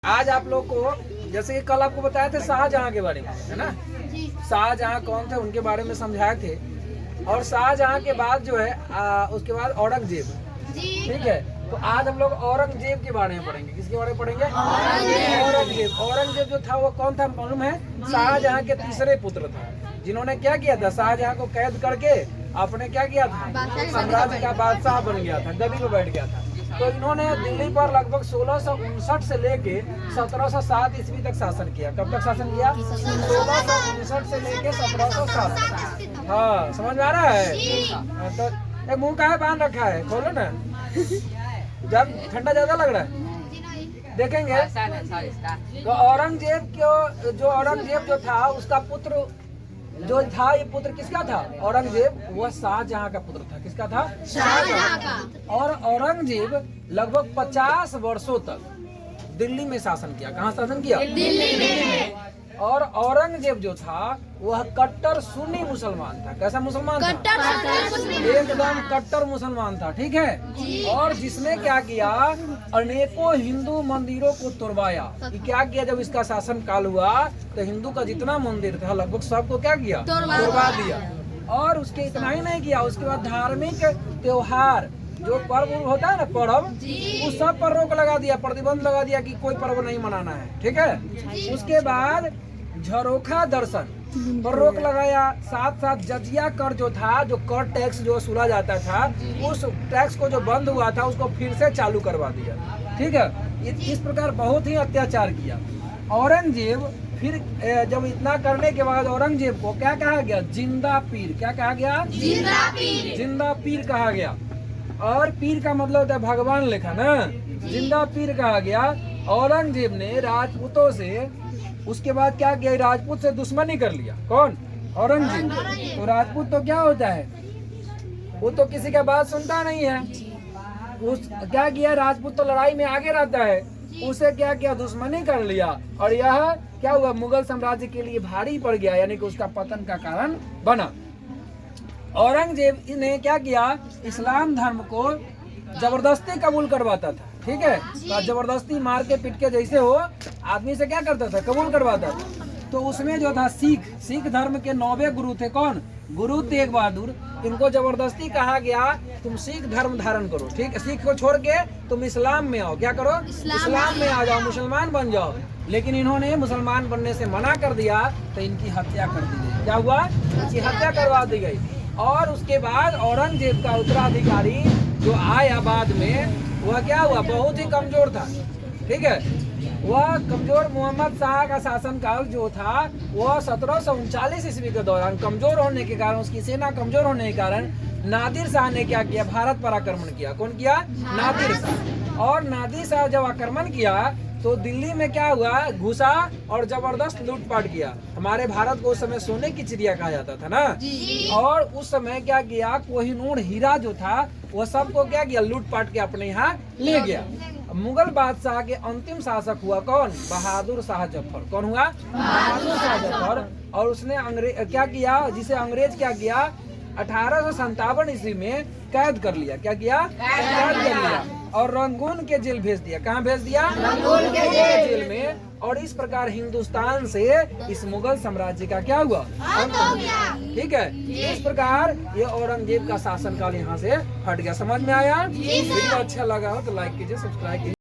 आज आप लोग को जैसे कि कल आपको बताए थे शाहजहां के बारे में, है ना। शाहजहां कौन थे उनके बारे में समझाए थे। और शाहजहां के बाद जो है उसके बाद औरंगजेब, ठीक है। तो आज हम लोग औरंगजेब के बारे में पढ़ेंगे। किसके बारे में पढ़ेंगे? औरंगजेब। औरंगजेब जो था वो कौन था मालूम है? शाहजहां के तीसरे पुत्र था, जिन्होंने क्या किया था, शाहजहां को कैद करके आपने क्या किया था, साम्राज्य का बादशाह बन गया था, गद्दी पे बैठ गया था। तो इन्होंने दिल्ली पर लगभग 1659 से लेके 1707 ईस्वी तक शासन किया। कब तक शासन किया? 1659 से लेके 1707। हाँ, समझ में आ रहा है? तो मुंह का बांध रखा है, खोलो ना। जब ठंडा ज्यादा लग रहा है देखेंगे। तो औरंगजेब जो था उसका पुत्र जो था, ये पुत्र किसका था? औरंगजेब। वह शाहजहां का पुत्र था। किसका था? शाहजहां का। और औरंगजेब लगभग 50 वर्षों तक दिल्ली में शासन किया। कहाँ शासन किया? दिल्ली में। और औरंगजेब जो था वह कट्टर सुन्नी मुसलमान था। कैसा मुसलमान था? एकदम कट्टर मुसलमान था, ठीक है। और जिसने क्या किया, अनेकों हिंदू मंदिरों को तोड़वाया। क्या किया? जब इसका शासन काल हुआ तो हिंदू का जितना मंदिर था लगभग सबको क्या किया? तोड़वा दिया। और उसके इतना ही नहीं किया, उसके बाद धार्मिक त्योहार जो पर्व होता है ना, पर्व, उस सब पर रोक लगा दिया, प्रतिबंध लगा दिया कि कोई पर्व नहीं मनाना है, ठीक है। उसके बाद झरोखा दर्शन पर रोक लगाया। साथ साथ जजिया कर जो था, जो कर टैक्स जो वसूला जाता था, उस टैक्स को जो बंद हुआ था उसको फिर से चालू करवा दिया, ठीक है। इस प्रकार बहुत ही अत्याचार किया औरंगजेब। फिर जब इतना करने के बाद औरंगजेब को क्या कहा गया? जिंदा पीर। क्या कहा गया? जिंदा पीर। जिंदा पीर कहा गया। और पीर का मतलब होता है भगवान लिखा ना, जिंदा पीर कहा गया। औरंगजेब ने राजपूतों से उसके बाद क्या किया? राजपूत से दुश्मनी कर लिया। कौन? औरंगजेब। तो राजपूत तो क्या होता है, वो तो किसी का बात सुनता नहीं है। उस क्या किया? राजपूत तो लड़ाई में आगे रहता है, उसे क्या किया? दुश्मनी कर लिया। और यह क्या हुआ? मुगल साम्राज्य के लिए भारी पड़ गया, यानी कि उसका पतन का कारण बना। औरंगजेब ने क्या किया? इस्लाम धर्म को जबरदस्ती कबूल करवाता था, ठीक है। तो जबरदस्ती मार के पीट के जैसे हो आदमी से क्या करता था? कबूल करवाता था। तो उसमें जो था सिख धर्म के 9 गुरु थे। कौन? गुरु तेग बहादुर। इनको जबरदस्ती कहा गया तुम सिख धर्म धारण करो, ठीक है। सिख को छोड़ के तुम इस्लाम में आओ। क्या करो? इस्लाम में आ जाओ, मुसलमान बन जाओ। लेकिन इन्होंने मुसलमान बनने से मना कर दिया, तो इनकी हत्या कर दी गई। क्या हुआ? इनकी हत्या करवा दी गई। और उसके बाद औरंगजेब का उत्तराधिकारी जो आया बाद में, वह क्या हुआ? बहुत ही कमजोर था, ठीक है। वह कमजोर मोहम्मद शाह का शासनकाल जो था वह 1739 ईस्वी के दौरान कमजोर होने के कारण, उसकी सेना कमजोर होने के कारण नादिर शाह ने क्या किया? भारत पर आक्रमण किया। कौन किया? नादिर शाह। और नादिर शाह जब आक्रमण किया तो दिल्ली में क्या हुआ? घुसा और जबरदस्त लूटपाट किया। हमारे भारत को उस समय सोने की चिड़िया कहा जाता था ना। और उस समय क्या किया? कोहिनूर हीरा जो था वह सबको क्या किया? लूटपाट के अपने यहाँ ले गया। मुगल बादशाह के अंतिम शासक हुआ कौन? बहादुर शाह जफर। कौन हुआ? बहादुर शाह जफर। और उसने क्या किया? जिसे अंग्रेज क्या किया? 1857 ईस्वी में कैद कर लिया। क्या किया? कैद कर लिया और रंगून के जेल भेज दिया। कहाँ भेज दिया? रंगून के जेल में। और इस प्रकार हिंदुस्तान से इस मुगल साम्राज्य का क्या हुआ? अंत हो गया, ठीक है। इस प्रकार ये औरंगजेब का शासनकाल यहाँ से हट गया। समझ में आया? वीडियो अच्छा लगा हो तो लाइक कीजिए, सब्सक्राइब कीजिए।